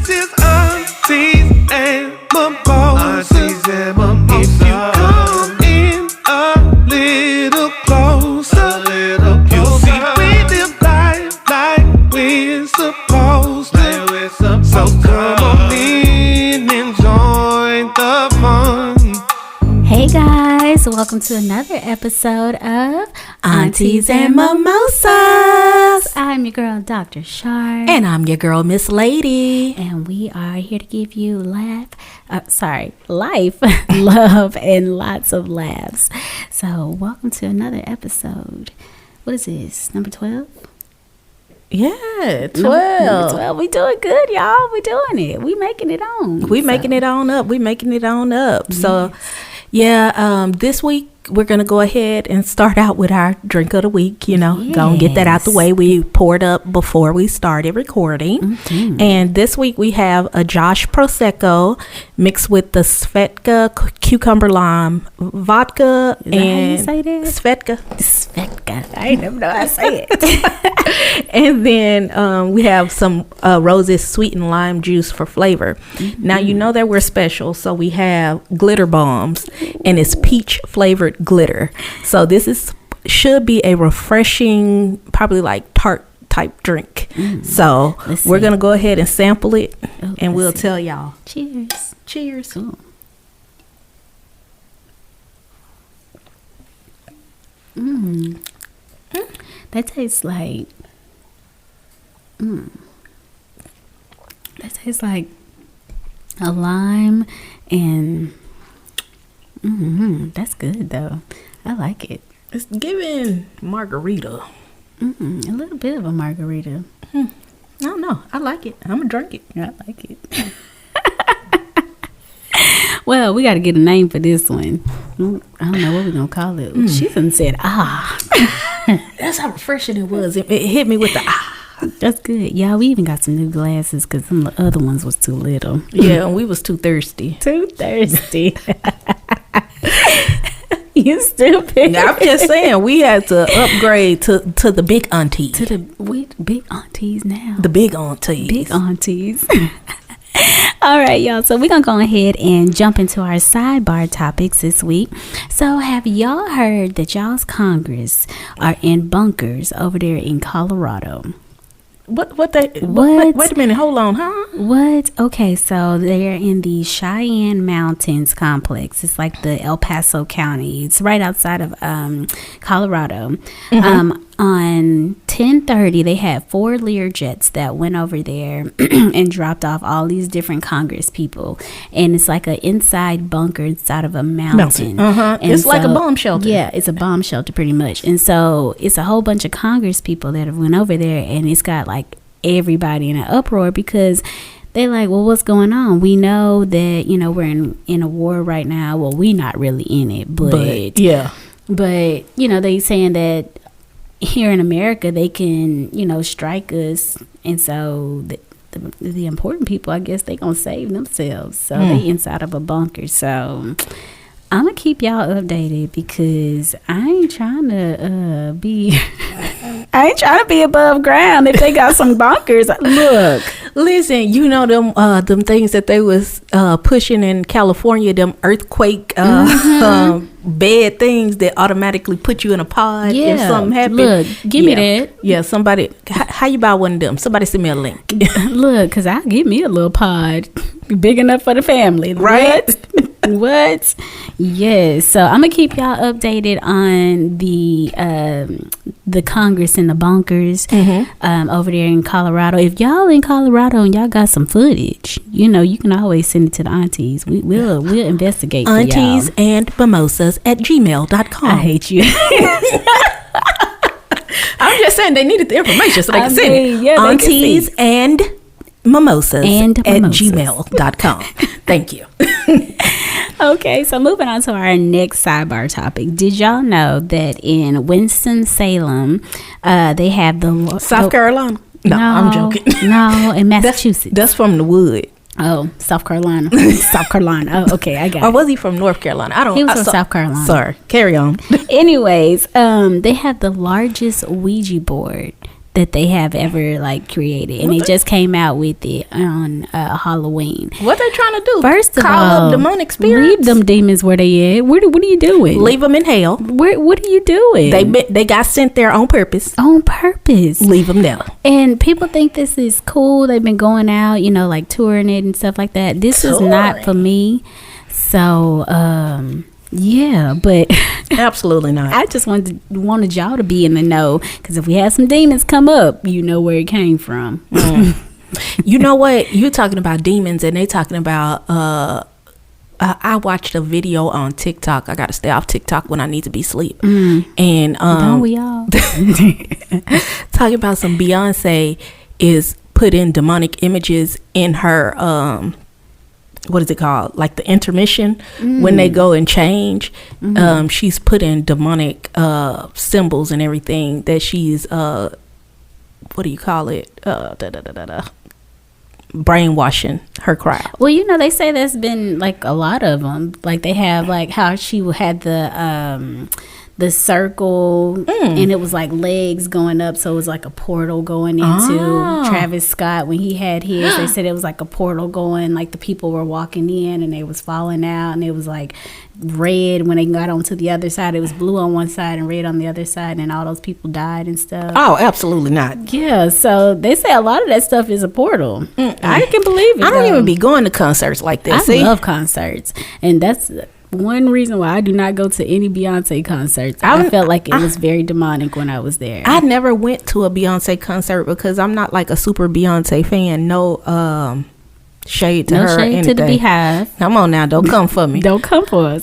peaches, aunties, and mimosas. If you come in a little closer, you'll see we live life like we're supposed to. So come on in and join the fun. Hey guys, welcome to another episode of Aunties and Mimosas. I'm your girl, Dr. Shar. And I'm your girl, Miss Lady. And we are here to give you life, love, and lots of laughs. So welcome to another episode. What is this, number 12? Yeah, 12. Number 12. We doing good, y'all. We doing it. We making it on. Making it on up. Yes. So, yeah, this week we're going to go ahead and start out with our drink of the week, go and get that out the way. We poured up before we started recording. Mm-hmm. And this week we have a Josh Prosecco mixed with the Svedka cucumber lime vodka. Is that how you say that? Svedka. I ain't never know how to say it. And then we have some Rose's sweetened lime juice for flavor. Mm-hmm. Now, you know that we're special, so we have glitter bombs, and it's peach flavored glitter. So this should be a refreshing, probably like tart type drink. So we're gonna go ahead and sample it, and we'll tell y'all. Cheers. Cool. That tastes like a lime, and that's good though. I like it. It's giving margarita. A little bit of a margarita. I don't know. I like it. I'm gonna drink it. I like it. Well, we got to get a name for this one. I don't know what we're gonna call it. She done said That's how refreshing it was. It hit me with the That's good. Yeah, we even got some new glasses because some of the other ones was too little. Yeah, and we was too thirsty. You stupid. I'm just saying, we had to upgrade to the big auntie. Big aunties now. The big aunties. Big aunties. All right, y'all. So we're going to go ahead and jump into our sidebar topics this week. So have y'all heard that y'all's Congress are in bunkers over there in Colorado? What? Wait a minute. Hold on, huh? What? Okay, so they're in the Cheyenne Mountains complex. It's like the El Paso County. It's right outside of Colorado. On 10/30, they had 4 Learjets that went over there and dropped off all these different Congress people. And it's like an inside bunker inside of a mountain. It's like a bomb shelter. Yeah, it's a bomb shelter pretty much. And so it's a whole bunch of Congress people that have went over there, and it's got like everybody in an uproar because they're like, well, what's going on? We know that, we're in a war right now. Well, we not really in it, but yeah. But, they saying that here in America, they can, strike us. And so the important people, I guess, they going to save themselves. So they inside of a bunker. So I'm going to keep y'all updated because I ain't trying to be above ground if they got some bunkers. Look. Listen, them things that they was pushing in California, them earthquake bed things that automatically put you in a pod if something happened. Look, give me that. Yeah, somebody, how you buy one of them? Somebody send me a link. Look, because I'll give me a little pod big enough for the family. Right? What? Yes. So I'm gonna keep y'all updated on the Congress and the bunkers over there in Colorado. If y'all in Colorado and y'all got some footage, you can always send it to the aunties. We'll investigate. Aunties and mimosas at gmail.com. I hate you. I'm just saying they needed the information so they can send it. Yeah, aunties and mimosas at gmail.com. Thank you. Okay, so moving on to our next sidebar topic. Did y'all know that in Winston-Salem, they have the South Carolina? No, I'm joking. No, in Massachusetts. That's from the wood. Oh, South Carolina. South Carolina. Oh, okay, I got it. Or was he from North Carolina? He was from South Carolina. Sorry, carry on. Anyways, they have the largest Ouija board that they have ever like created, and they just came out with it on Halloween. What they trying to do? First of call all, up demonic spirits. leave them demons where they at. What are you doing? Leave them in hell. What are you doing? They got sent there on purpose. On purpose. Leave them there. And people think this is cool. They've been going out, you know, like touring it and stuff like that. This is not for me. So, yeah, but Absolutely not. I just wanted y'all to be in the know, because if we have some demons come up, you know where it came from. You know what? You're talking about demons, and they talking about. I watched a video on TikTok. I got to stay off TikTok when I need to be asleep. And Don't we all? talking about some Beyonce is putting demonic images in her what is it called, like the intermission when they go and change. She's putting demonic symbols and everything that she's what do you call it, brainwashing her crowd. Well, you know, they say there's been like a lot of them. Like they have like how she had the circle and it was like legs going up, so it was like a portal going into Travis Scott when he had his. They said it was like a portal going, like the people were walking in and they was falling out, and it was like red when they got onto the other side. It was blue on one side and red on the other side, and all those people died and stuff. Oh, absolutely not. Yeah, so they say a lot of that stuff is a portal. I can believe it. I don't though. even be going to concerts like that. I love concerts, and that's one reason why I do not go to any Beyonce concerts. I felt like it was very demonic when I was there. I never went to a Beyonce concert because I'm not like a super Beyonce fan. No shade to her. No or shade anything. to the Beehive. Come on now, don't come for me. Don't come for us.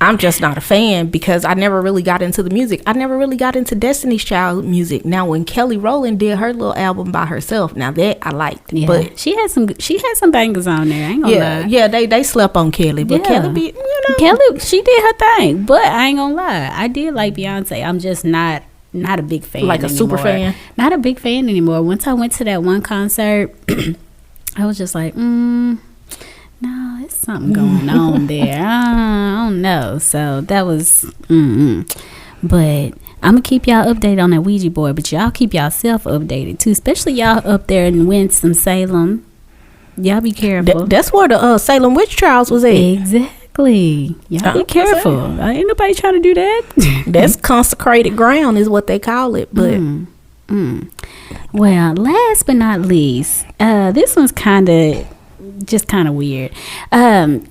I'm just not a fan because I never really got into the music. I never really got into Destiny's Child music. Now, when Kelly Rowland did her little album by herself, now that I liked. Yeah, but she had some bangers on there. I ain't gonna lie. Yeah, they slept on Kelly, but Yeah. Kelly, Kelly, she did her thing, but I ain't gonna lie, I did like Beyonce. I'm just not a big fan. Like a super fan? Not a big fan anymore. Once I went to that one concert, I was just like, no, there's something going on there. I don't know. So that was, but I'm gonna keep y'all updated on that Ouija board. But y'all keep yourself updated too, especially y'all up there in Winston-Salem. Y'all be careful. that's where the Salem witch trials was at. Exactly. Y'all be careful. Ain't nobody trying to do that. That's consecrated ground is what they call it. But Well, last but not least, this one's kind of weird.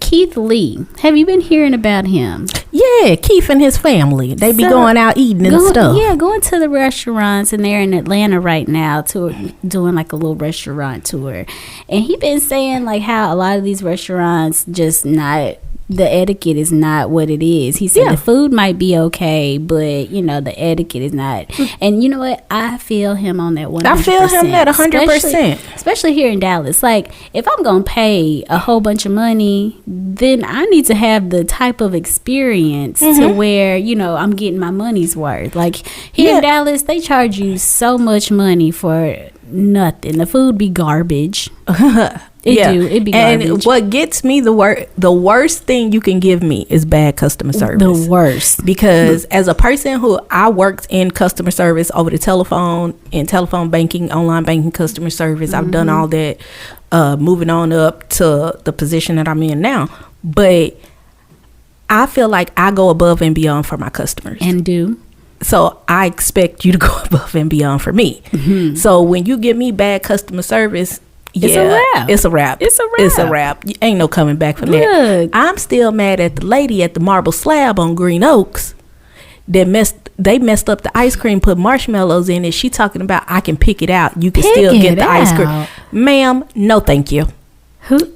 Keith Lee. Have you been hearing about him? yeah, Keith and his family, they be going out eating and stuff. Yeah, going to the restaurants, and they're in Atlanta right now doing like a little restaurant tour. And he been saying like how a lot of these restaurants just not, the etiquette is not what it is. He said the food might be okay, but you know the etiquette is not. And you know what? I feel him on that 100%. I feel him that 100%. Especially here in Dallas. Like if I'm gonna pay a whole bunch of money, then I need to have the type of experience to where you know I'm getting my money's worth. Like here in Dallas, they charge you so much money for nothing. The food be garbage. It be garbage. And what gets me the worst thing you can give me is bad customer service. The worst. Because as a person who I worked in customer service over the telephone, in telephone banking, online banking customer service, I've done all that, moving on up to the position that I'm in now. But I feel like I go above and beyond for my customers. And do. So I expect you to go above and beyond for me. So when you give me bad customer service, It's a wrap. It's a wrap. It's a wrap. It's a wrap. Ain't no coming back from that. I'm still mad at the lady at the Marble Slab on Green Oaks that messed up the ice cream, put marshmallows in it. She talking about I can pick it out. You can still get the ice cream. Ma'am, no thank you.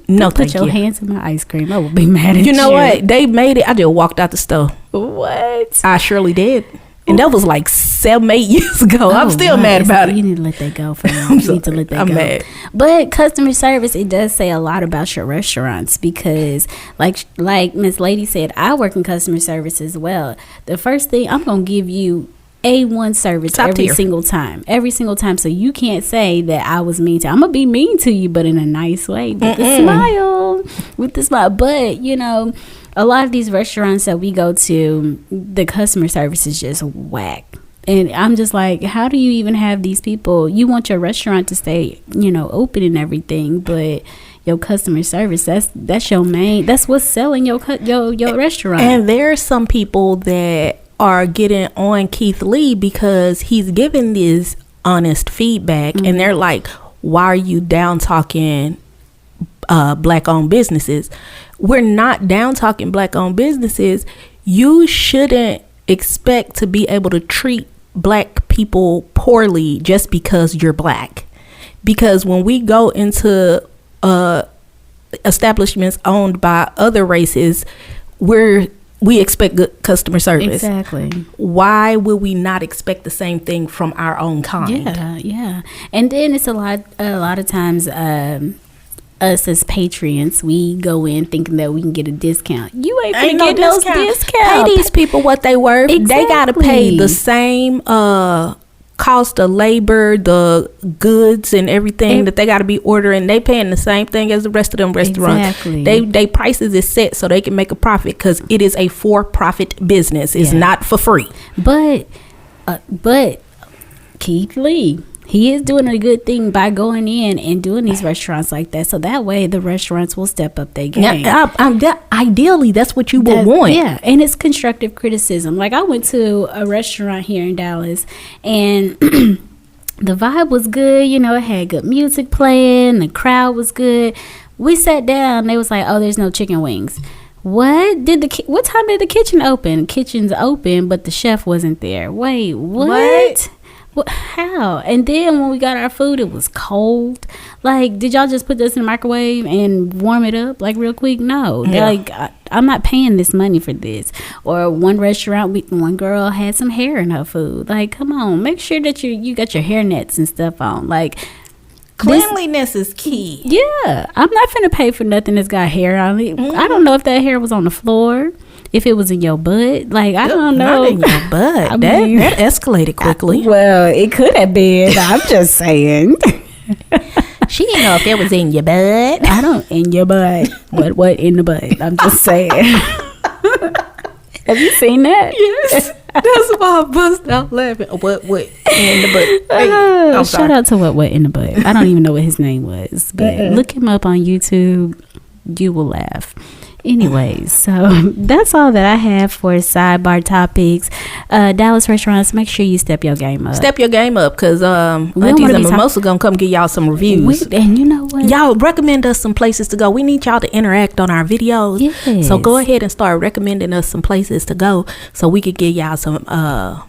No, put thank your you. hands in my ice cream. I would be mad at you. You know what? They made it. I just walked out the store. What? I surely did. And that was like 7-8 years ago. I'm still mad about it. You need to let that go for now. You need to let that I'm go. mad. But customer service, it does say a lot about your restaurants because like Miss Lady said, I work in customer service as well. The first thing, I'm going to give you A1 service Top every tier. single time. Every single time. So you can't say that I was mean to you. I'm going to be mean to you, but in a nice way. With a smile. With the smile. But, you know, a lot of these restaurants that we go to, the customer service is just whack. And I'm just like, how do you even have these people? You want your restaurant to stay, open and everything, but your customer service, that's your main, that's what's selling your restaurant. And there are some people that are getting on Keith Lee because he's giving this honest feedback, and they're like, why are you down talking black owned businesses? We're not down talking black owned businesses. You shouldn't expect to be able to treat black people poorly just because you're black. Because when we go into establishments owned by other races, we expect good customer service. Exactly. Why will we not expect the same thing from our own kind? Yeah. And then it's a lot of times, us as patrons, we go in thinking that we can get a discount. You ain't gonna get no discount. Pay these people what they worth. Exactly. They gotta pay the same cost of labor, the goods and everything that they gotta be ordering. They paying the same thing as the rest of them restaurants. Exactly. They prices is set so they can make a profit, because it is a for-profit business. It's not for free. But Keith Lee, he is doing a good thing by going in and doing these restaurants like that. So that way the restaurants will step up their game. Ideally, that's what you would want. Yeah, and it's constructive criticism. Like, I went to a restaurant here in Dallas, and the vibe was good. It had good music playing. The crowd was good. We sat down. They was like, oh, there's no chicken wings. What time did the kitchen open? Kitchen's open, but the chef wasn't there. Wait, what? How? And then when we got our food, it was cold. Like, did y'all just put this in the microwave and warm it up like real quick? No. Yeah. Like, I'm not paying this money for this. Or one restaurant, one girl had some hair in her food. Like, come on, make sure that you got your hair nets and stuff on. Like, Cleanliness is key. Yeah, I'm not finna pay for nothing that's got hair on it. I don't know if that hair was on the floor, if it was in your butt. Like, I don't know. Not in your butt. That escalated quickly. Well, it could have been. I'm just saying. She didn't know if it was in your butt. I don't in your butt. What in the butt? I'm just saying. Have you seen that? Yes. That's why I bust out laughing. What in the butt? Hey, shout out to what in the butt. I don't even know what his name was, but look him up on YouTube. You will laugh. Anyways, so that's all that I have for sidebar topics. Dallas restaurants, make sure you step your game up. Step your game up, because Aunties and Mimosa gonna come get y'all some reviews. And you know what? Y'all recommend us some places to go. We need y'all to interact on our videos. Yes. So go ahead and start recommending us some places to go so we could give y'all some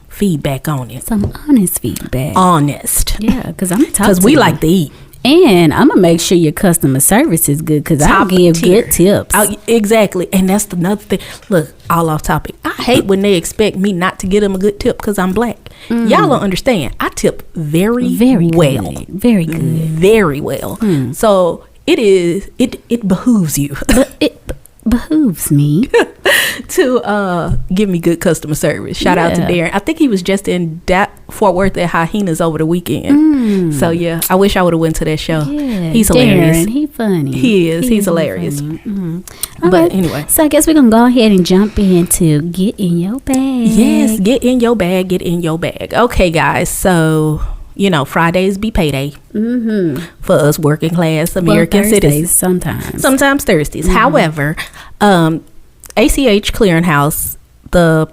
feedback on it. Some honest feedback. Honest. Yeah, because I'm talking. Because we like to eat. And I'm gonna make sure your customer service is good, because I give tier. good tips. Exactly. And that's another thing. Look, all off topic. I hate when they expect me not to give them a good tip because I'm black. Y'all don't understand. I tip very well. Good. Very good. Very well. So it behooves you. It behooves me to give me good customer service. Shout out to Darren. I think he was just in Fort Worth at Hyenas over the weekend. So yeah, I wish I would have went to that show. Yeah, he's hilarious. Darren, he funny. He is. He's hilarious. But anyway, so I guess we're gonna go ahead and jump into get in your bag. Yes, get in your bag. Get in your bag. Okay, guys. So Fridays be payday for us working class American citizens. Sometimes Thursdays. However, ACH Clearinghouse, the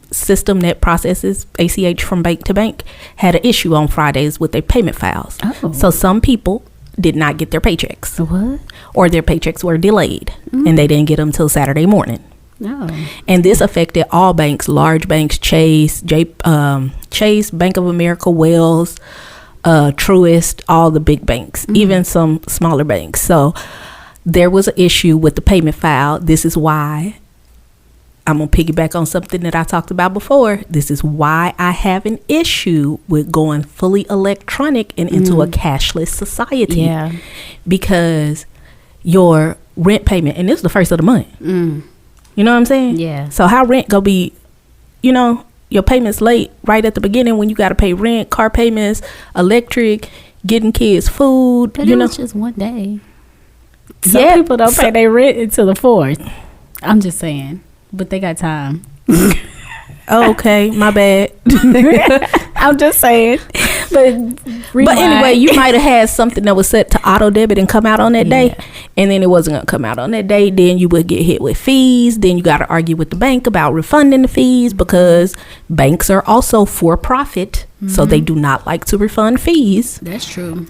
system that processes ACH from bank to bank, had an issue on Fridays with their payment files. So some people did not get their paychecks. What? Or their paychecks were delayed and they didn't get them till Saturday morning. No. And this affected all banks, large banks, Chase, Bank of America, Wells, Truist, all the big banks, even some smaller banks. So there was an issue with the payment file. This is why I'm going to piggyback on something that I talked about before. This is why I have an issue with going fully electronic and into a cashless society. Yeah. Because your rent payment, and this is the first of the month. You know what I'm saying? Yeah. So how rent gonna be, your payments late right at the beginning when you got to pay rent, car payments, electric, getting kids food. But it was just one day. Some people don't pay their rent until the 4th. I'm just saying. But they got time. Oh, okay, my bad. I'm just saying. But anyway, you might have had something that was set to auto debit and come out on that day, and then it wasn't gonna come out on that day. Then you would get hit with fees. Then you got to argue with the bank about refunding the fees, because banks are also for profit, so they do not like to refund fees. That's true.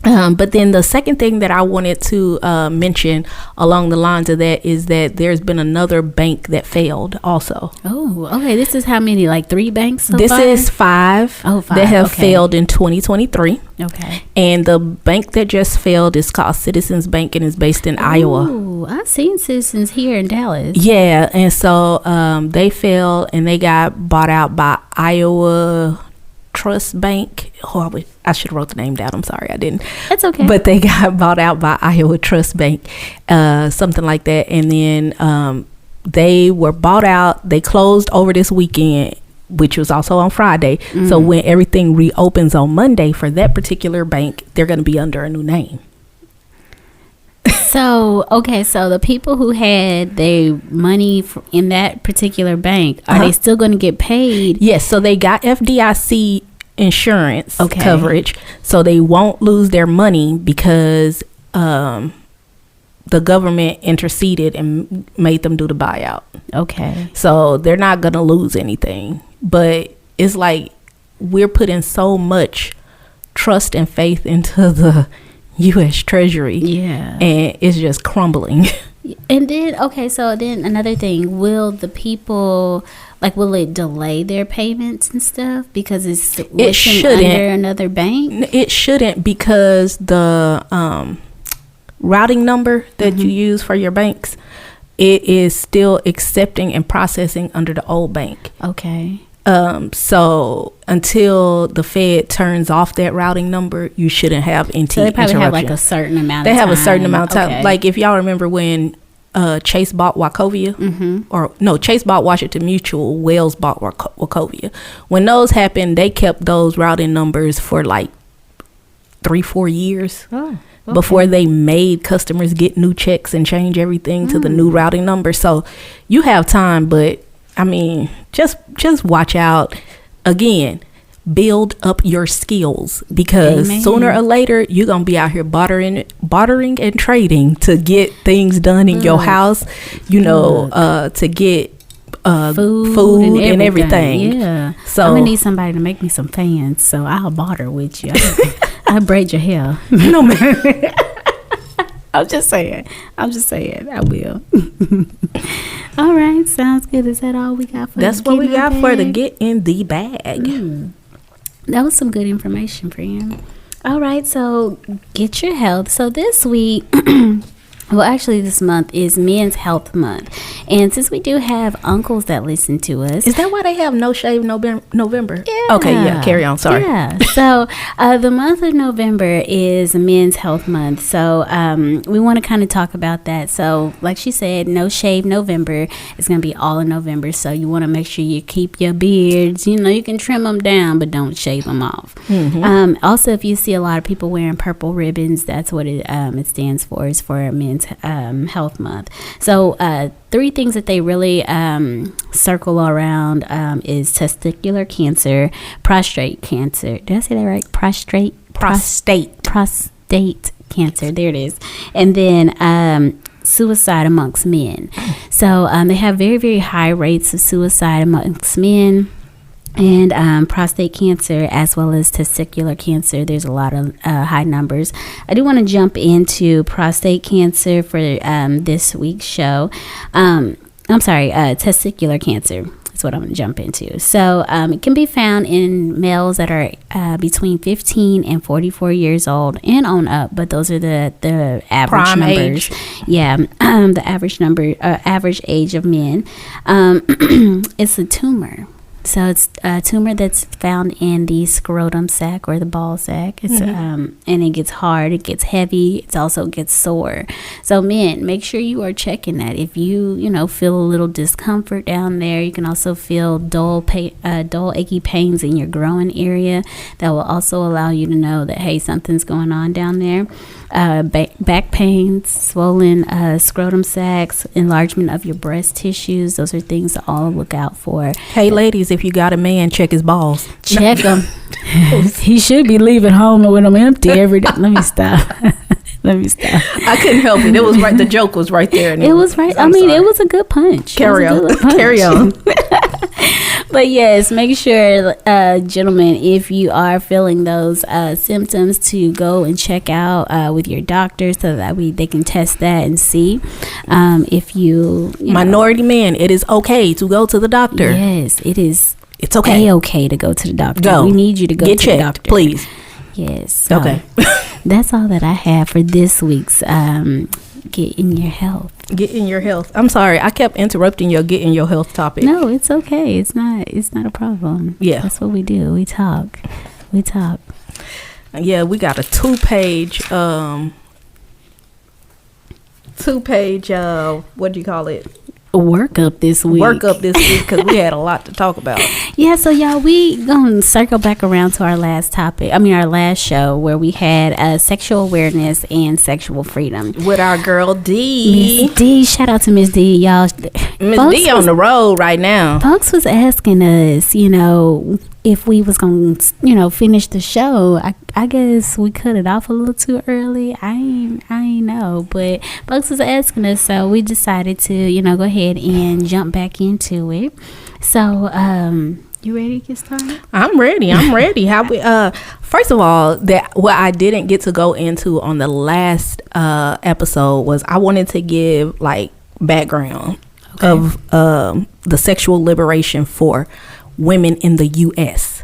But then the second thing that I wanted to mention along the lines of that is that there's been another bank that failed also. Oh, okay. This is how many? Like 3 banks so This far? is 5 Oh, 5. that have Okay. failed in 2023. Okay. And the bank that just failed is called Citizens Bank, and is based in Iowa. Oh, I've seen Citizens here in Dallas. Yeah, and so they failed, and they got bought out by Iowa Trust Bank. Oh, I should have wrote the name down. I'm sorry, I didn't. That's okay. But they got bought out by Iowa Trust Bank, something like that. And then they were bought out. They closed over this weekend, which was also on Friday. So when everything reopens on Monday for that particular bank, they're going to be under a new name. So, okay, so the people who had their money in that particular bank, are they still going to get paid? Yes, so they got FDIC insurance Okay. coverage, so they won't lose their money because the government interceded and made them do the buyout. Okay. So they're not going to lose anything. But it's like we're putting so much trust and faith into the U.S. Treasury. Yeah. And it's just crumbling. And then, okay, so then another thing, will the people, like, will it delay their payments and stuff because it's wishing shouldn't. under another bank? It shouldn't, because the routing number that you use for your banks, it is still accepting and processing under the old bank. Okay. So until the Fed turns off that routing number, you shouldn't have NT So they probably have like interruption. a certain amount They of time. have a certain amount of time. Okay. Like if y'all remember when Chase bought Wachovia, or no, Chase bought Washington Mutual, Wells bought Wachovia. When those happened, they kept those routing numbers for like 3-4 years. Oh, okay. Before they made customers get new checks and change everything to the new routing number. So you have time, but I mean, just watch out. Again, build up your skills, because Amen. sooner or later you're gonna be out here bartering and trading to get things done in your house. You know, to get food and everything. Yeah. So I'm gonna need somebody to make me some fans, so I'll barter with you. I'll braid your hair. no man. I'm just saying. I will. All right, sounds good. Is that all we got for? That's the what we Get in got the for the Bag? get in the bag. That was some good information, friend. All right, so get your health. So this week, well, actually, this month is Men's Health Month, and since we do have uncles that listen to us, Is that why they have No Shave November? Yeah. Okay, yeah, carry on. Sorry. Yeah. So the month of November is Men's Health Month. So we want to kind of talk about that. So like she said, No Shave November is going to be all in November. So you want to make sure you keep your beards. You know, you can trim them down, but don't shave them off. Also, if you see a lot of people wearing purple ribbons, that's what it stands for. Is for Men's Health Month. So 3 things that they really circle around is testicular cancer, prostate cancer. Did I say that right? Prostate cancer. There it is. And then suicide amongst men. So they have very, very high rates of suicide amongst men. And prostate cancer, as well as testicular cancer, there's a lot of high numbers. I do want to jump into prostate cancer for this week's show. Testicular cancer is what I'm going to jump into. So it can be found in males that are between 15 and 44 years old and on up, but those are the average Prime numbers. age. Yeah, the average age of men. It's a tumor. So it's a tumor that's found in the scrotum sac or the ball sac. It's and it gets hard, it gets heavy, it also gets sore. So men, make sure you are checking that. If you feel a little discomfort down there, you can also feel dull achy pains in your groin area. That will also allow you to know that, hey, something's going on down there. back pains, swollen scrotum sacs, enlargement of your breast tissues. Those are things to all look out for. Hey, ladies, if you got a man, check his balls. Check him. He should be leaving home with them empty every day. Let me stop. Let me stop. I couldn't help it. It was right. The joke was right there. And It was right. I'm sorry. It was a good punch. Carry It was a on. good punch. Carry on. But yes, make sure, gentlemen, if you are feeling those symptoms, to go and check out with your doctor so that they can test that and see if you know. Minority men, it is okay to go to the doctor. Yes, it is. It's okay. A-okay to go to the doctor. Go. We need you to go Get to checked, the doctor, please. Yes. So Okay. that's all that I have for this week's Get in Your Health. Get in your health. I'm sorry, I kept interrupting your get in your health topic. No, it's okay. It's not a problem. Yeah. That's what we do. We talk. Yeah, we got a two-page what do you call it? Workup this week. Workup this week, because we had a lot to talk about. Yeah, so y'all, we gonna circle back around to our last topic. our last show where we had sexual awareness and sexual freedom With our girl D. Miss D. Shout out to Miss D, y'all. Miss D on the road right now. Folks was asking us, if we was gonna, finish the show. I guess we cut it off a little too early. I ain't know, but folks was asking us, so we decided to, go ahead and jump back into it. So, you ready to get started? I'm ready. How we first of all, that what I didn't get to go into on the last episode was I wanted to give like background of the sexual liberation for women in the US.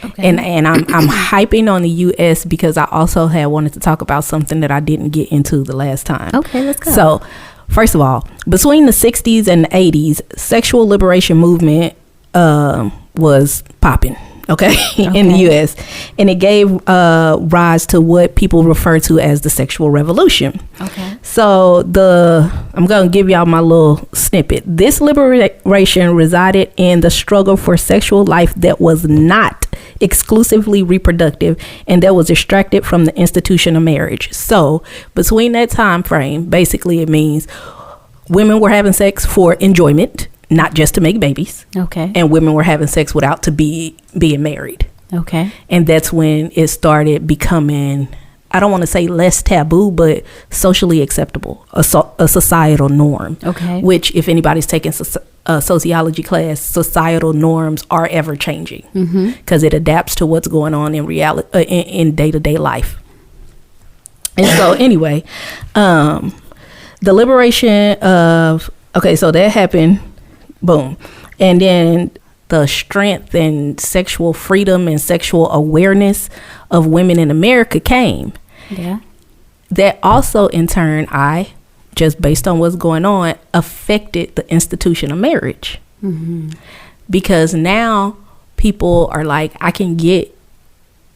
Okay. And I'm hyping on the US because I also had wanted to talk about something that I didn't get into the last time. Okay, let's go. So, first of all, between the 60s and the 80s, sexual liberation movement was popping, okay, in the US, and it gave rise to what people refer to as the sexual revolution. Okay. So I'm going to give y'all my little snippet. This liberation resided in the struggle for sexual life that was not exclusively reproductive and that was extracted from the institution of marriage. So between that time frame, basically it means women were having sex for enjoyment, not just to make babies. Okay. And women were having sex without to being married. Okay. And that's when it started becoming, I don't want to say less taboo, but socially acceptable, a societal norm. Okay. Which, if anybody's taking a sociology class, societal norms are ever changing because it adapts to what's going on in reality, in day-to-day life. And so anyway, the liberation of, so that happened, boom. And then the strength and sexual freedom and sexual awareness of women in America came. Yeah. That also, in turn, just based on what's going on, affected the institution of marriage. Because now people are like, I can get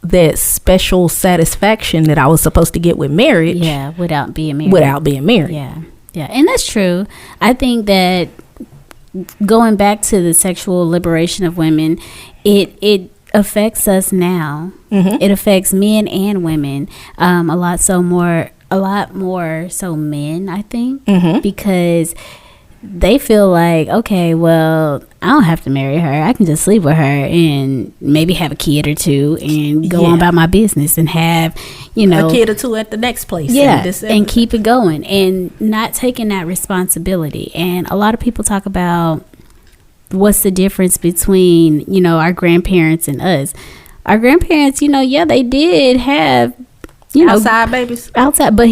that special satisfaction that I was supposed to get with marriage. Yeah, without being married. Yeah. And that's true. I think that going back to the sexual liberation of women, it affects us now. It affects men and women a lot more so men, I think, because they feel like, okay, well, I don't have to marry her. I can just sleep with her and maybe have a kid or two and go on about my business and have, a kid or two at the next place. And keep it going and not taking that responsibility. And a lot of people talk about what's the difference between, our grandparents and us. Our grandparents, they did have, outside babies. Outside, but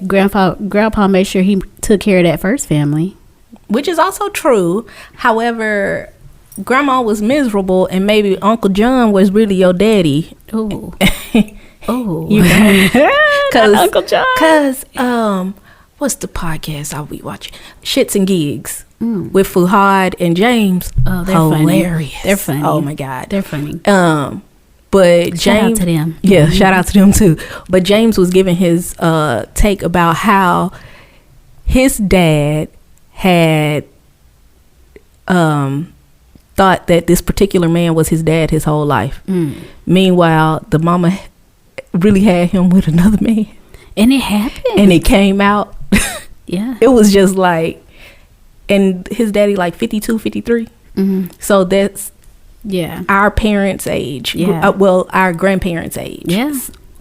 grandpa made sure he took care of that first family. Which is also true. However, grandma was miserable and maybe Uncle John was really your daddy. Oh. Cause Uncle John. Because, what's the podcast I'll be watching? Shits and Gigs with Fuhad and James. Oh, they're hilarious. Funny. They're funny. Oh my God. They're funny. But James, shout out to them. Yeah, shout out to them too. But James was giving his take about how his dad had thought that this particular man was his dad his whole life. Meanwhile, the mama really had him with another man. And it happened. and it came out. Yeah. It was just like, and his daddy like 52, 53. Mm-hmm. So that's Yeah. our parents' age. Yeah. Well, our grandparents' age. Yeah.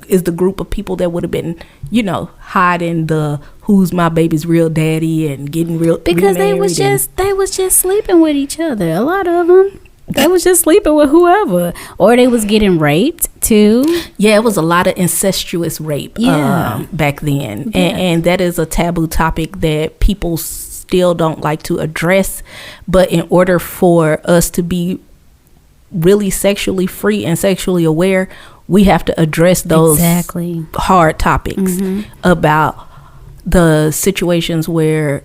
Is the group of people that would have been, hiding the who's my baby's real daddy and getting Because they was remarried just sleeping with each other. A lot of them. They was just sleeping with whoever, or they was getting raped too. yeah, it was a lot of incestuous rape back then. Yeah. And that is a taboo topic that people still don't like to address. But in order for us to be really sexually free and sexually aware, we have to address those Exactly. hard topics about the situations where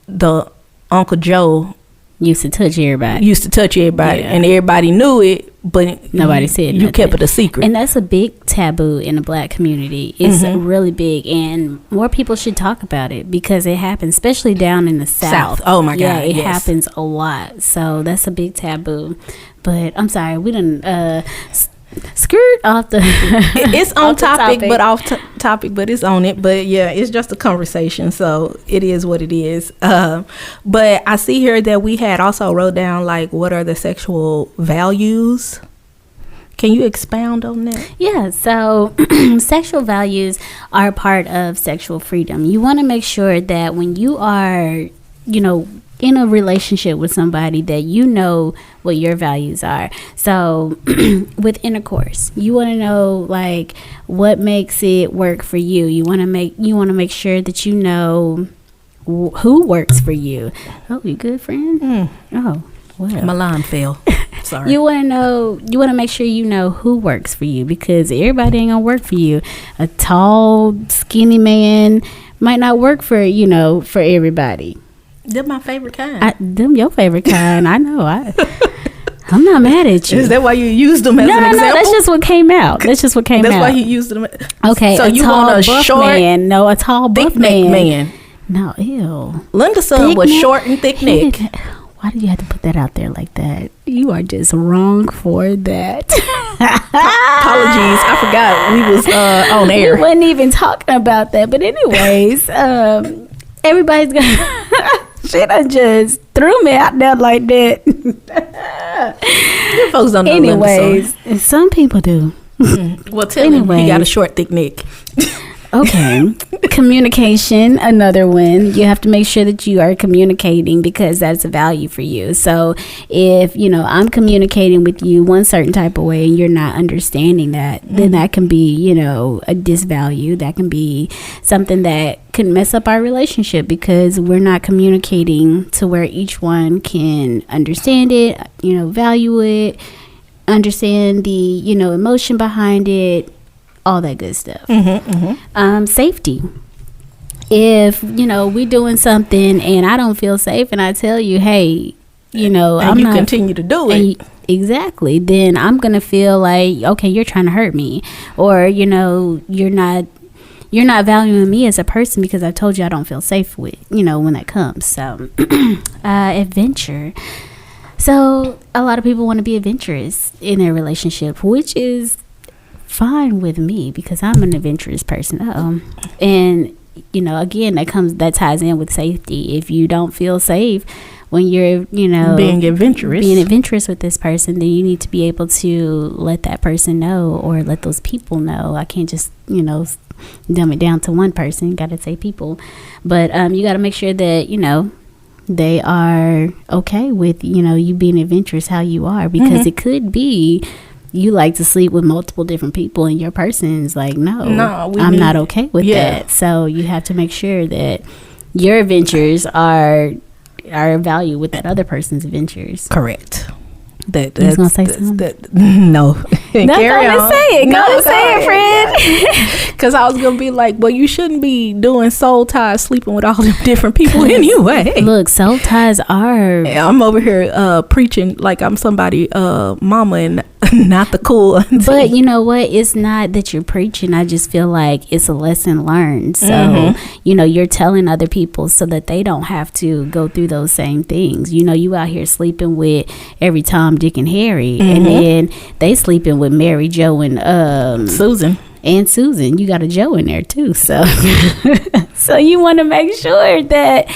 the Uncle Joe Used to touch everybody. used to touch everybody, Yeah. and everybody knew it, but Nobody said you nothing. kept it a secret. And that's a big taboo in the black community. It's really big, and more people should talk about it because it happens, especially down in the South. Oh my Yeah, God, it yes. happens a lot. So that's a big taboo. But I'm sorry, we didn't skirt off the. It's on off the topic, but off topic, but it's on it. But yeah, it's just a conversation, so it is what it is. But I see here that we had also wrote down like, what are the sexual values? Can you expound on that? Yeah, so sexual values are part of sexual freedom. You want to make sure that when you are, in a relationship with somebody, that you know what your values are. So with intercourse, you want to know like what makes it work for you. You want to make sure that you know who works for you. Oh, you good, friend? Oh, well. Milan fell. Sorry. You want to make sure you know who works for you, because everybody ain't gonna work for you. A tall, skinny man might not work for everybody. They're my favorite kind. Them your favorite kind. I know. I'm not mad at you. Is that why you used them as an example? No. That's just what came out. That's why you used them. Okay. So a you tall, want a buff short, man? No, a tall, buff thick-neck man. No, ew. Linda's son Thick was neck? short and thick He neck. didn't- Why do you have to put that out there like that? You are just wrong for that. Apologies, I forgot we was on air. We wasn't even talking about that. But anyways, everybody's gonna. She done just threw me out there like that. You folks don't know Linda's Anyways, some people do. son. Well, tell him he got a short, thick neck. Okay. Communication, another one. You have to make sure that you are communicating, because that's a value for you. So if, I'm communicating with you one certain type of way and you're not understanding that, then that can be, a disvalue. That can be something that can mess up our relationship, because we're not communicating to where each one can understand it, value it, understand the, emotion behind it, all that good stuff. Safety. If we doing something and I don't feel safe, and I tell you, hey, And you continue to do it. Exactly. Then I'm gonna feel like, okay, you're trying to hurt me, or you're not valuing me as a person because I told you I don't feel safe with when that comes. So adventure. So a lot of people want to be adventurous in their relationship, which is fine with me because I'm an adventurous person. And again, that ties in with safety. If you don't feel safe when you're being adventurous with this person, then you need to be able to let that person know, or let those people know. I can't just dumb it down to one person. Gotta say people, but you got to make sure that they are okay with you being adventurous how you are, because it could be you like to sleep with multiple different people and your person's like, no, I'm not okay with that. So you have to make sure that your adventures are valued with that other person's adventures. Correct. You was gonna say something? No. Carry on. Say it. Go say it, friend. Because I was gonna be like, well, you shouldn't be doing soul ties, sleeping with all them different people anyway. Look, soul ties are. I'm over here preaching like I'm somebody mama and not the cool auntie. But you know what? It's not that you're preaching. I just feel like it's a lesson learned. So you're telling other people so that they don't have to go through those same things. You out here sleeping with every Tom, Dick, and Harry, and then they sleeping with Mary, Joe, and Susan. And Susan, you got a Joe in there too. So, so you want to make sure that,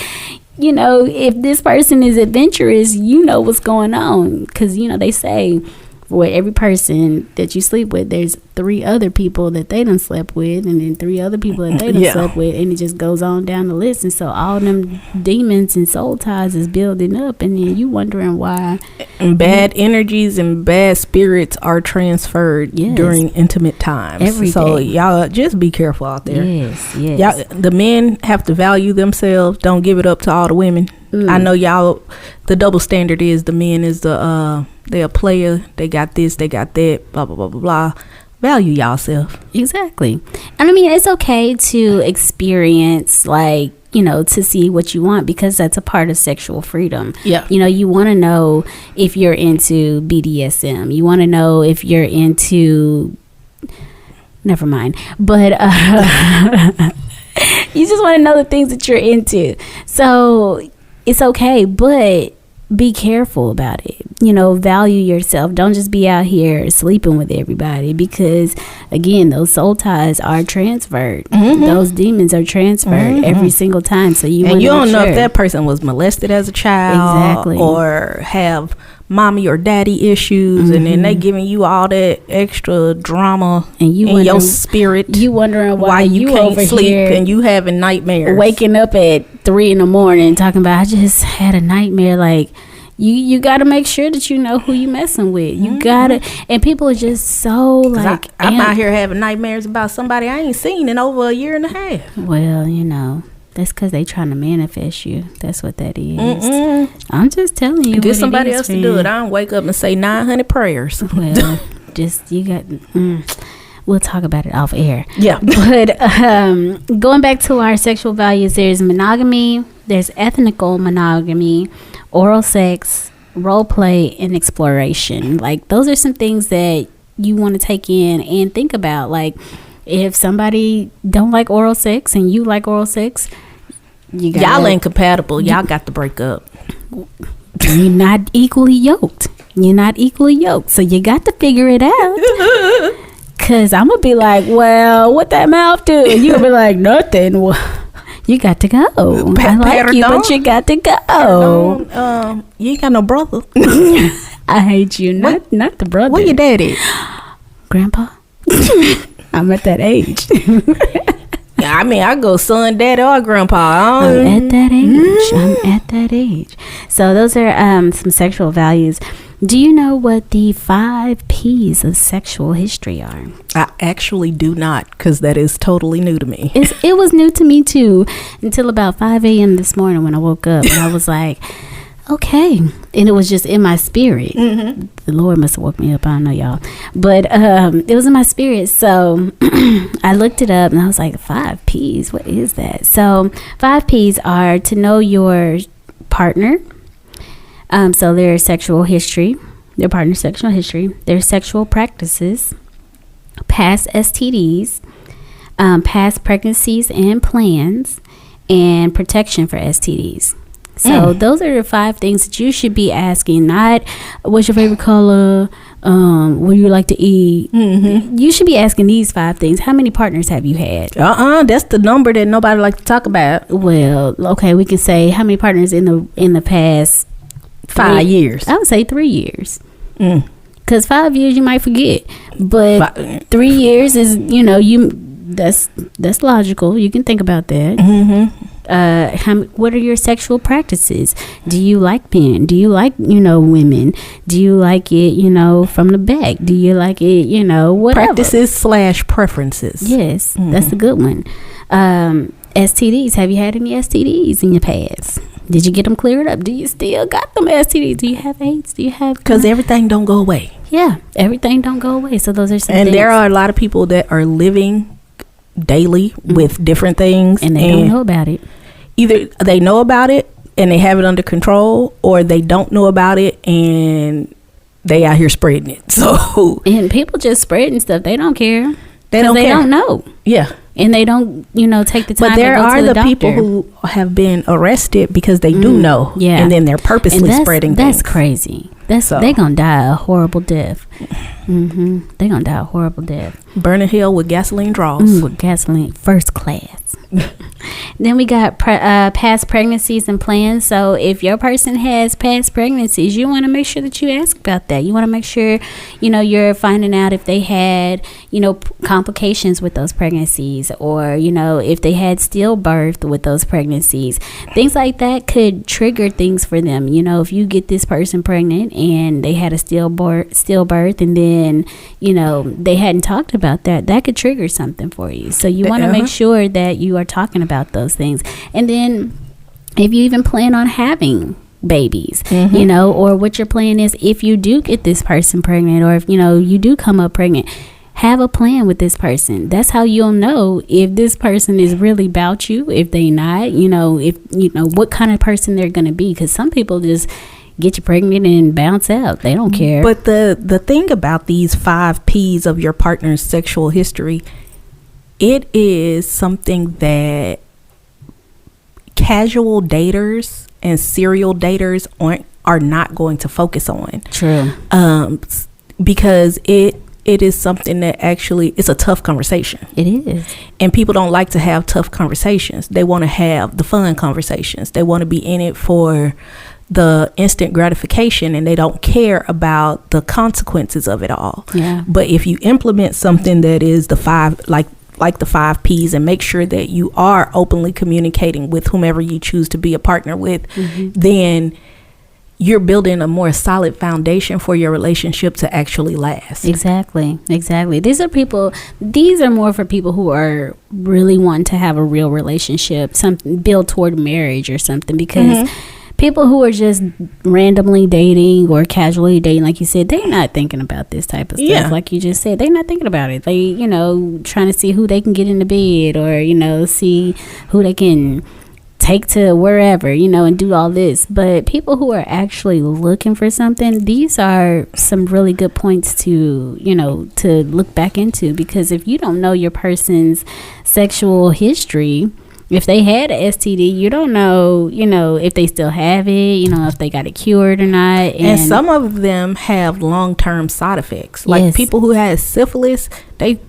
you know, if this person is adventurous, you know what's going on. Because, you know, they say for every person that you sleep with, there's 3 other people that they done slept with, and then 3 other people that they done slept with, and it just goes on down the list. And so all them demons and soul ties is building up, and then you wondering why. And bad energies and bad spirits are transferred during intimate times. Every so day. y'all just be careful out there. Yes. Y'all, the men have to value themselves. Don't give it up to all the women. I know y'all, the double standard is the men is they're a player, they got this, they got that, blah blah blah blah blah. Value yourself. Exactly. And I mean, it's okay to experience, like, you know, to see what you want, because that's a part of sexual freedom. Yeah. You know, you want to know if you're into BDSM. You want to know if you're into, never mind. But you just want to know the things that you're into. So it's okay, but be careful about it. You know, value yourself. Don't just be out here sleeping with everybody, because again, those soul ties are transferred. Those demons are transferred every single time. So you don't know if that person was molested as a child, exactly, or have mommy or daddy issues, and then they giving you all that extra drama and you in your spirit. You wondering why you can't over sleep here and you having nightmares, waking up at 3 a.m. talking about, I just had a nightmare. Like, you got to make sure that you know who you messing with. You gotta, and people are just so like, I'm out here having nightmares about somebody I ain't seen in over 1.5 years. Well, you know, that's because they trying to manifest you. That's what that is. I'm just telling you. Get somebody else to do it. I don't wake up and say 900 prayers. Well, just you got. We'll talk about it off air. Yeah. But going back to our sexual values, there's monogamy, there's ethnical monogamy, oral sex, role play, and exploration. Like, those are some things that you want to take in and think about. Like, if somebody don't like oral sex and you like oral sex, y'all ain't compatible. Y'all got to break up. You're not equally yoked. So you got to figure it out. Because I'm going to be like, well, what that mouth do? And you're going to be like, nothing. Well, you got to go. I like you, but you got to go. You ain't got no brother. I hate you. Not the brother. Where your daddy? Grandpa. I'm at that age. I mean, I go son, daddy, or grandpa. I'm at that age. So those are some sexual values. Do you know what the 5 P's of sexual history are? I actually do not, because that is totally new to me. It was new to me too, until about 5 a.m. this morning when I woke up, and I was like, okay. And it was just in my spirit. The Lord must have woke me up. I don't know, y'all. But it was in my spirit. So I looked it up, and I was like, 5 P's? What is that? So 5 P's are to know your partner. So their sexual history, their partner's sexual history, their sexual practices, past STDs, past pregnancies and plans, and protection for STDs. So those are the 5 things that you should be asking. Not what's your favorite color, what do you like to eat. You should be asking these 5 things. How many partners have you had? That's the number that nobody like to talk about. Well, okay, we can say how many partners in the past 5 years. I would say 3 years. Because 5 years you might forget, but 3 years is, you know, that's logical. You can think about that. What are your sexual practices? Do you like men? Do you like, you know, women? Do you like it, you know, from the back? Do you like it, you know, whatever? Practices / preferences. Yes, that's a good one. STDs. Have you had any STDs in your past? Did you get them cleared up? Do you still got them STDs? Do you have AIDS? Do you have? Because everything don't go away. Yeah, everything don't go away. So those are some and things. there are a lot of people that are living daily with different things, and they don't know about it. Either they know about it and they have it under control, or they don't know about it and they out here spreading it. So and people just spreading stuff. They don't care. They don't know. Yeah. And they don't, you know, take the time. But there to go are to the people who have been arrested because they do know. Yeah. And then they're purposely spreading that's things. crazy. They gonna die a horrible death. They gonna die a horrible death. Burning hell with gasoline draws. With gasoline, first class. Then we got past pregnancies and plans. So if your person has past pregnancies, you want to make sure that you ask about that. You want to make sure, you're finding out if they had, complications with those pregnancies, or, if they had stillbirth with those pregnancies. Things like that could trigger things for them. If you get this person pregnant and they had a stillbirth and then, they hadn't talked about that, that could trigger something for you. So you want to make sure that you are talking about those things. And then if you even plan on having babies, or what your plan is, if you do get this person pregnant, or if you do come up pregnant, have a plan with this person. That's how you'll know if this person is really about you, if they not, if what kind of person they're going to be, because some people just get you pregnant and bounce out. They don't care. But the thing about these 5 P's of your partner's sexual history, it is something that casual daters and serial daters are not going to focus on. True. Because it is something that actually, it's a tough conversation. It is. And people don't like to have tough conversations. They want to have the fun conversations. They want to be in it for the instant gratification, and they don't care about the consequences of it all. Yeah. But if you implement something that is the 5, like the 5 P's, and make sure that you are openly communicating with whomever you choose to be a partner with, then you're building a more solid foundation for your relationship to actually last. Exactly. These are more for people who are really wanting to have a real relationship, something build toward marriage or something, because people who are just randomly dating or casually dating, like you said, they're not thinking about this type of stuff. Yeah. Like you just said, they're not thinking about it. They, trying to see who they can get into bed, or, see who they can take to wherever, and do all this. But people who are actually looking for something, these are some really good points to, to look back into, because if you don't know your person's sexual history, if they had a STD, you don't know, if they still have it, if they got it cured or not. And some of them have long-term side effects. Like people who had syphilis, they,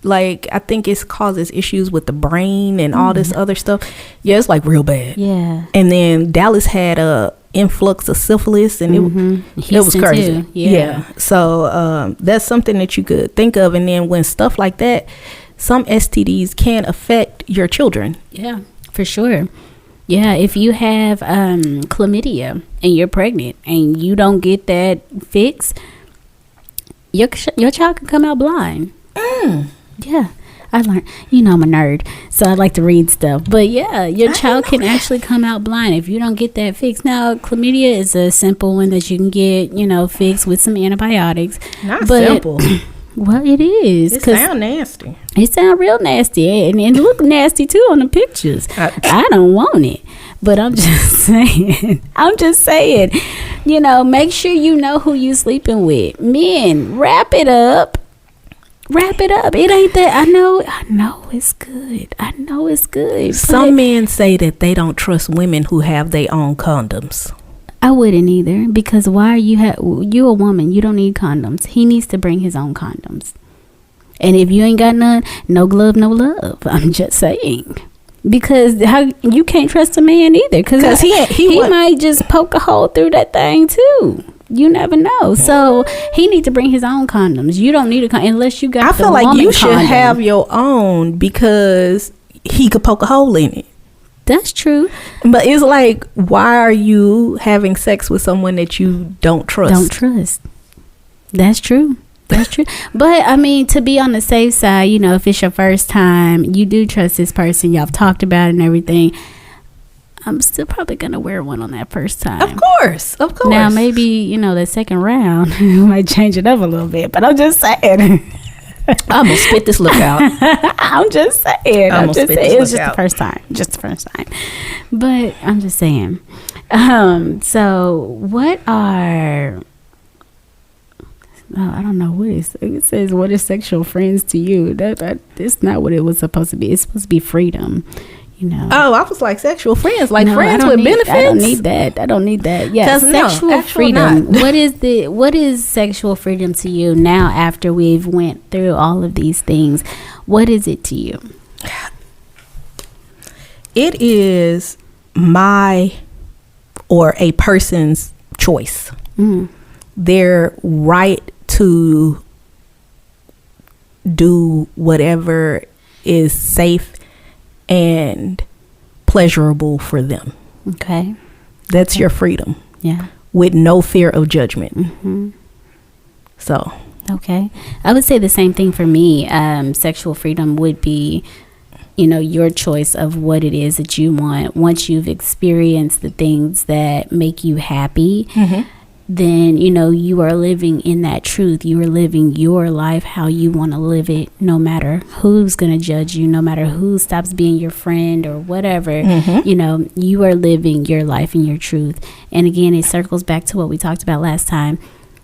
I think it causes issues with the brain and all this other stuff. Yeah, it's real bad. Yeah. And then Dallas had a influx of syphilis, and it was crazy. Too. Yeah. So that's something that you could think of. And then when stuff like that, some STDs can affect your children. Yeah, for sure. Yeah, if you have chlamydia and you're pregnant and you don't get that fixed, your child can come out blind. Yeah, I learned. I'm a nerd, so I like to read stuff. But yeah, your child can actually come out blind if you don't get that fixed. Now, chlamydia is a simple one that you can get, fixed with some antibiotics. Not simple. Well, it is. It sound nasty. It sound real nasty, and it look nasty too on the pictures. I don't want it, but I'm just saying. Make sure you know who you sleeping with. Men, wrap it up. It ain't that. I know it's good. Some men say that they don't trust women who have their own condoms. I wouldn't either, because why are you a woman? You don't need condoms. He needs to bring his own condoms. And if you ain't got none, no glove, no love. I'm just saying. Because how you can't trust a man either, because he might just poke a hole through that thing too. You never know. So he need to bring his own condoms. You don't need unless you got. I feel like you should have your own, because he could poke a hole in it. That's true. But it's why are you having sex with someone that you don't trust? That's true. But I mean, to be on the safe side, if it's your first time, you do trust this person, y'all have talked about it and everything, I'm still probably gonna wear one on that first time. Of course. Now maybe the second round might change it up a little bit, but I'm just saying. I'm gonna spit this look out. I'm just saying. It was just the first time. But I'm just saying. So what are? I don't know what it says. What is sexual friends to you? That's not what it was supposed to be. It's supposed to be freedom. you know. Oh, I was like sexual friends, like No, friends I with don't benefits. I don't need that. I don't need that. Yeah, 'Cause no, sexual actual freedom. not. What is sexual freedom to you now after we've went through all of these things? What is it to you? It is my or a person's choice. Mm. Their right to do whatever is safe and pleasurable for them. Okay. That's your freedom, Yeah. with no fear of judgment. Mm-hmm. So, Okay. I would say the same thing for me. Sexual freedom would be, you know, your choice of what it is that you want. Once you've experienced the things that make you happy, then, you know, you are living in that truth. You are living your life how you want to live it, no matter who's going to judge you, no matter who stops being your friend or whatever. You know, you are living your life in your truth. And again, it circles back to what we talked about last time.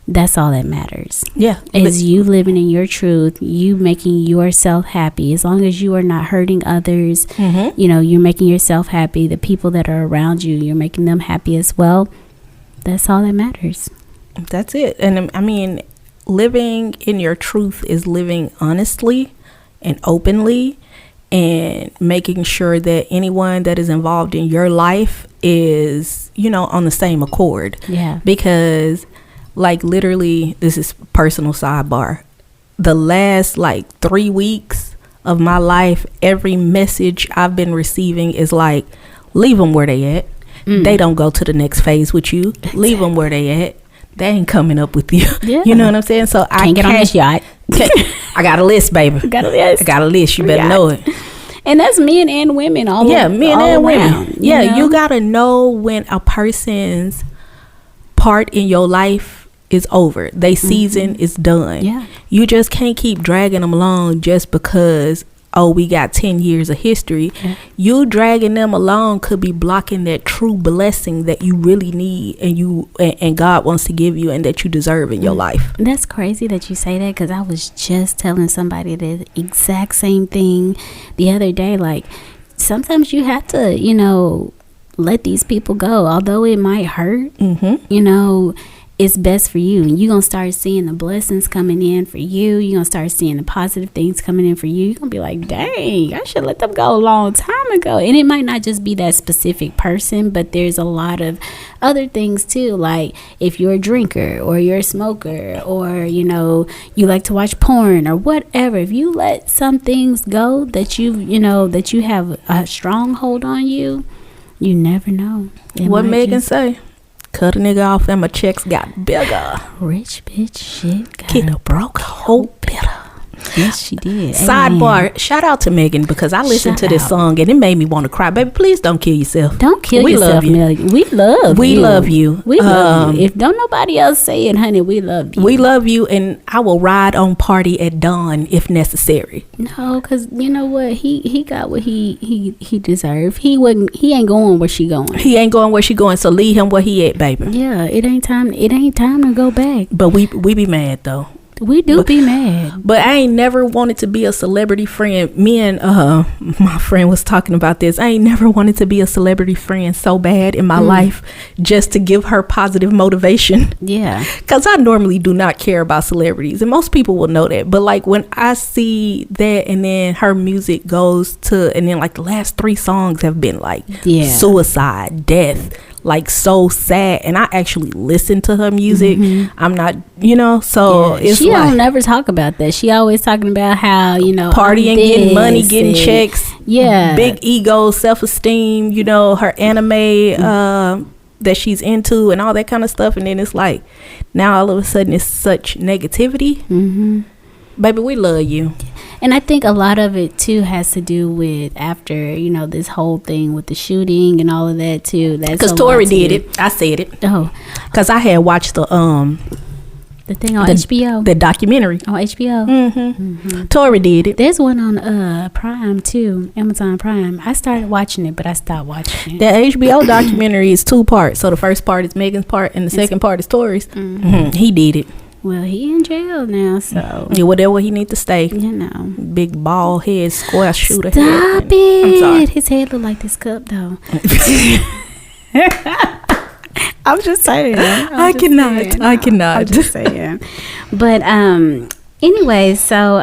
That's all that matters. yeah. Is you living in your truth, you making yourself happy. As long as you are not hurting others, you know, you're making yourself happy. The people that are around you, you're making them happy as well. That's all that matters. That's it. And I mean, living in your truth is living honestly and openly, and making sure that anyone that is involved in your life is, you know, on the same accord. Yeah. Because, like, literally, this is personal sidebar. The last like 3 weeks of my life, every message I've been receiving is like, leave them where they at. They don't go to the next phase with you. Leave them where they at. They ain't coming up with you. Yeah. You know what I'm saying? So I Can't get on this yacht. I got a list, baby. Got a list. I got a list. You better Yeah. know it. And that's men and women all Yeah, over, men all and around, women. Yeah, know? you gotta know when a person's part in your life is over. They season is done. Yeah. You just can't keep dragging them along just because, oh, we got 10 years of history. Yeah. You dragging them along could be blocking that true blessing that you really need, and God wants to give you, and that you deserve in your life. That's crazy that you say that, because I was just telling somebody the exact same thing the other day. Like, sometimes you have to, you know, let these people go. Although it might hurt, you know, it's best for you. And you're going to start seeing the blessings coming in for you. You're going to start seeing the positive things coming in for you. You're going to be like, dang, I should let them go a long time ago. And it might not just be that specific person, but there's a lot of other things too. Like, if you're a drinker or you're a smoker, or, you know, you like to watch porn or whatever, if you let some things go that you know, that you have a stronghold on you, you never know. It What might Megan just- say? Cut a nigga off and my checks got bigger. Rich bitch shit got Get a a broke hoe better. Yes, she did. Sidebar, shout out to Megan, because I listened to Shout this out. song and it made me want to cry. Baby, please don't kill yourself. Don't kill We yourself, love you. Megan. We love We you. love you. We love you. If don't nobody else say it, honey, we love you. We love you, and I will ride on party at dawn if necessary. No, because you know what? He got what he deserved. He ain't going where she going. He ain't going where she going, so leave him where he at, baby. Yeah, it ain't time to go back. But we be mad though. We do be mad. But I ain't never wanted to be a celebrity friend. Me and my friend was talking about this. I ain't never wanted to be a celebrity friend so bad in my life, just to give her positive motivation. Yeah. Because I normally do not care about celebrities, and most people will know that. But like, when I see that, and then her music goes to, and then like the last 3 songs have been like Yeah. suicide, death, like so sad, and I actually listen to her music. I'm not, you know, so Yeah. it's She like don't never talk about that. She always talking about how, you know, partying, I'm getting money, this getting and- checks, Yeah. big ego, self-esteem, you know, her anime that she's into and all that kind of stuff. And then it's like, now all of a sudden it's such negativity. Baby, we love you. And I think a lot of it too has to do with after, you know, this whole thing with the shooting and all of that too. That's Because a Tori lot did too. it. I said it. Oh, Because I had watched the thing on HBO. the documentary. On HBO. Tori did it. There's one on Prime too, Amazon Prime. I started watching it, but I stopped watching it. The HBO documentary is 2 parts. So the first part is Megan's part, and the second part is Tori's. He did it. Well, he in jail now, so Yeah, whatever he need to stay. you know. Big bald head, square shooter Stop head. it! I'm sorry. His head look like this cup, though. I'm just saying. I cannot. I'm just saying. But anyway, so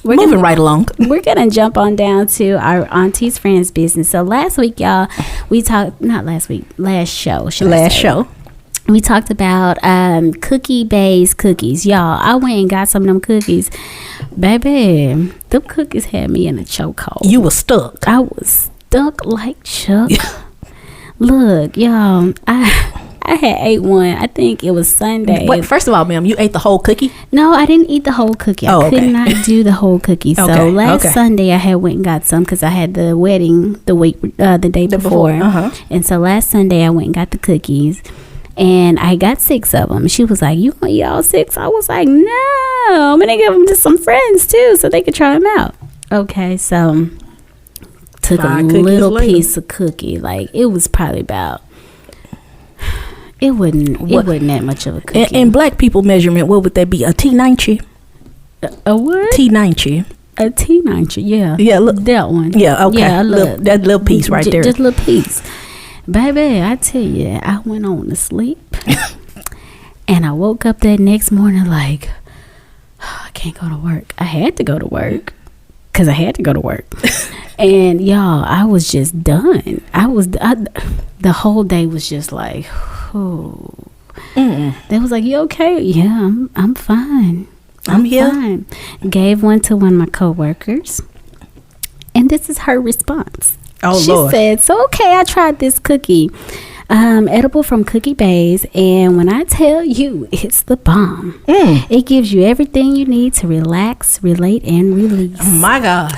we're Moving gonna, right along. We're gonna jump on down to our auntie's friends business. So last week, y'all, we talked. Not last week. Last show. Last show. We talked about Cookie Bay's cookies. Y'all, I went and got some of them cookies. Baby, them cookies had me in a chokehold. You were stuck. I was stuck like Chuck. Look, y'all, I had ate one. I think it was Sunday. Wait, first of all, ma'am, you ate the whole cookie? No, I didn't eat the whole cookie. I could not do the whole cookie. So Okay, last okay. Sunday I had went and got some because I had the wedding the day before. And so last Sunday I went and got the cookies. And I got 6 of them. She was like, "You gonna eat all 6?" I was like, "No, I'm gonna give them to some friends too, so they could try them out." Okay, so took 5 a cookies little later. piece of cookie. Like it was probably about. It wasn't that much of a cookie. In black people measurement, what would that be? A T90? A what? T90. A T90, yeah. Yeah, look. That one. Yeah, okay. Yeah, look. That little piece right there. Just a little piece. Baby, I tell you, I went on to sleep. And I woke up that next morning like, I can't go to work. I had to go to work. Because I had to go to work. And y'all, I was just done. The whole day was just like, oh. They was like, "You okay?" "Yeah, I'm fine. I'm here." Fine. Gave one to one of my coworkers. And this is her response. Oh, she Lord. said, "So, okay, I tried this cookie. Edible from Cookie Bay's. And when I tell you, it's the bomb. It gives you everything you need to relax, relate, and release. Oh, my God.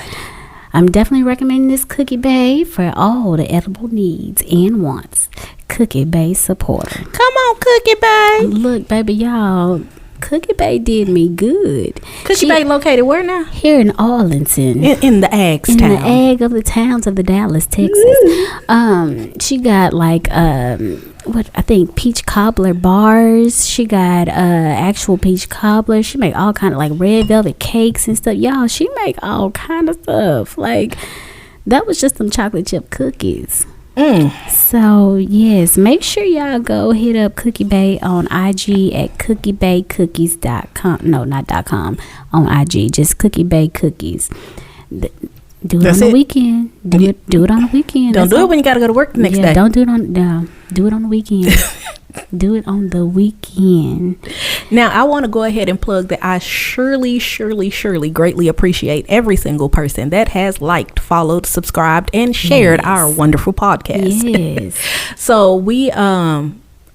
I'm definitely recommending this Cookie Bay for all the edible needs and wants. Cookie Bay supporter." Come on, Cookie Bay. Look, baby, y'all, Cookie Bay did me good. Cookie Bay located where now? Here in Arlington. In the Ag's In town. the egg of the towns of the Dallas, Texas. She got like what I think peach cobbler bars. She got actual peach cobbler. She make all kind of like red velvet cakes and stuff. Y'all, she make all kind of stuff. Like that was just some chocolate chip cookies. So yes, make sure y'all go hit up Cookie Bay on IG at cookiebaycookies.com. No, not .com. On IG, just Cookie Bay Cookies. Do it That's on the it. weekend. Do it on the weekend. Don't That's do it all. when you got to go to work the next Yeah, day. don't do it on do it on the weekend. Do it on the weekend. Now, I want to go ahead and plug that I surely greatly appreciate every single person that has liked, followed, subscribed, and shared our wonderful podcast. Yes. So we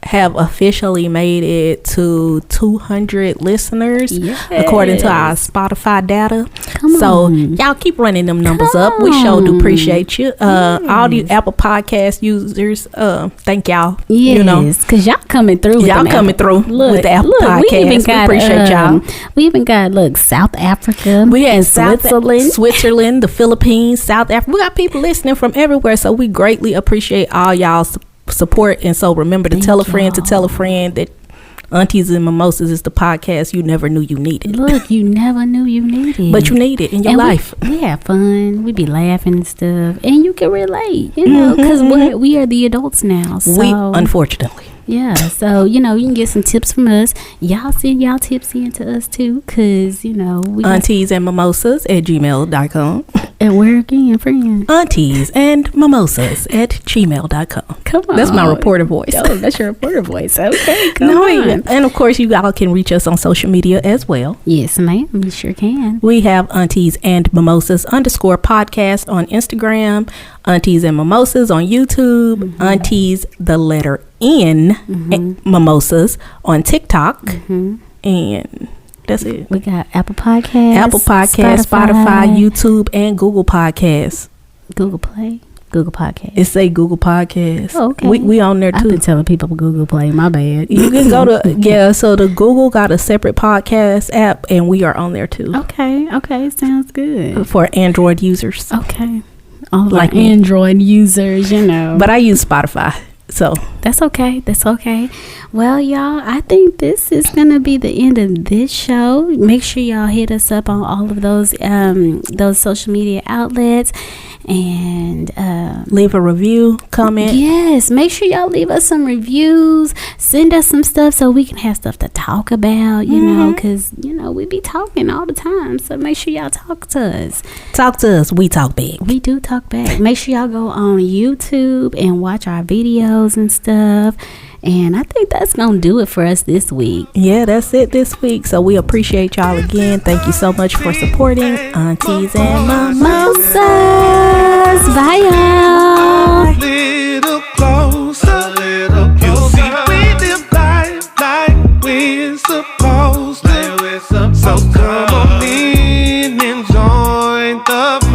have officially made it to 200 listeners according to our Spotify data. Come so on. y'all keep running them numbers Come up. We sure do on. appreciate you. All the Apple Podcast users, thank y'all. Yes, You know, because y'all coming through with y'all them coming through with the Apple Podcast. We even got, appreciate y'all. We even got South Africa. We had and Switzerland, the Philippines, South Africa. We got people listening from everywhere, so we greatly appreciate all y'all's support. And so remember to Thank tell a friend y'all. to tell a friend that Aunties and Mimosas is the podcast you never knew you needed. Look, you never knew you needed, But you need it in your And life. We have fun. We be laughing and stuff, and you can relate, you know, because we are the adults now. So We, unfortunately. yeah, so you can get some tips from us. Y'all send y'all tips in to us too, because we Aunties and Mimosas at gmail.com. and where again, friend? Aunties and Mimosas at gmail.com. Come on, That's my reporter voice. Oh, that's your reporter voice. Okay, come No, on. yeah. And of course, you all can reach us on social media as well. Yes, ma'am. You sure can. We have Aunties and Mimosas _podcast on Instagram, Aunties and Mimosas on YouTube, Aunties the letter N and Mimosas on TikTok, and that's it. We got Apple Podcasts, Apple Podcasts, Spotify, YouTube, and Google Podcasts. Google Play, Google Podcasts. It say Google Podcasts. Oh, okay. We on there I've too. been telling people Google Play. My bad. You can go to so the Google got a separate podcast app, and we are on there too Okay. Sounds good. for Android users. Okay. All Like like me. Android users, But I use Spotify. So That's okay. That's okay. Well, y'all, I think this is gonna be the end of this show. Make sure y'all hit us up on all of those social media outlets, and leave a review, comment. yes, make sure y'all leave us some reviews. Send us some stuff so we can have stuff to talk about. You know, because we be talking all the time. So make sure y'all talk to us. Talk to us. We talk big. We do talk back. Make sure y'all go on YouTube and watch our videos and stuff. And I think that's going to do it for us this week. Yeah, that's it this week. So we appreciate y'all again. Thank you so much for supporting Aunties and Mimosas. Bye, y'all. Little closer, you see we live life like we're supposed to. So come on in and join the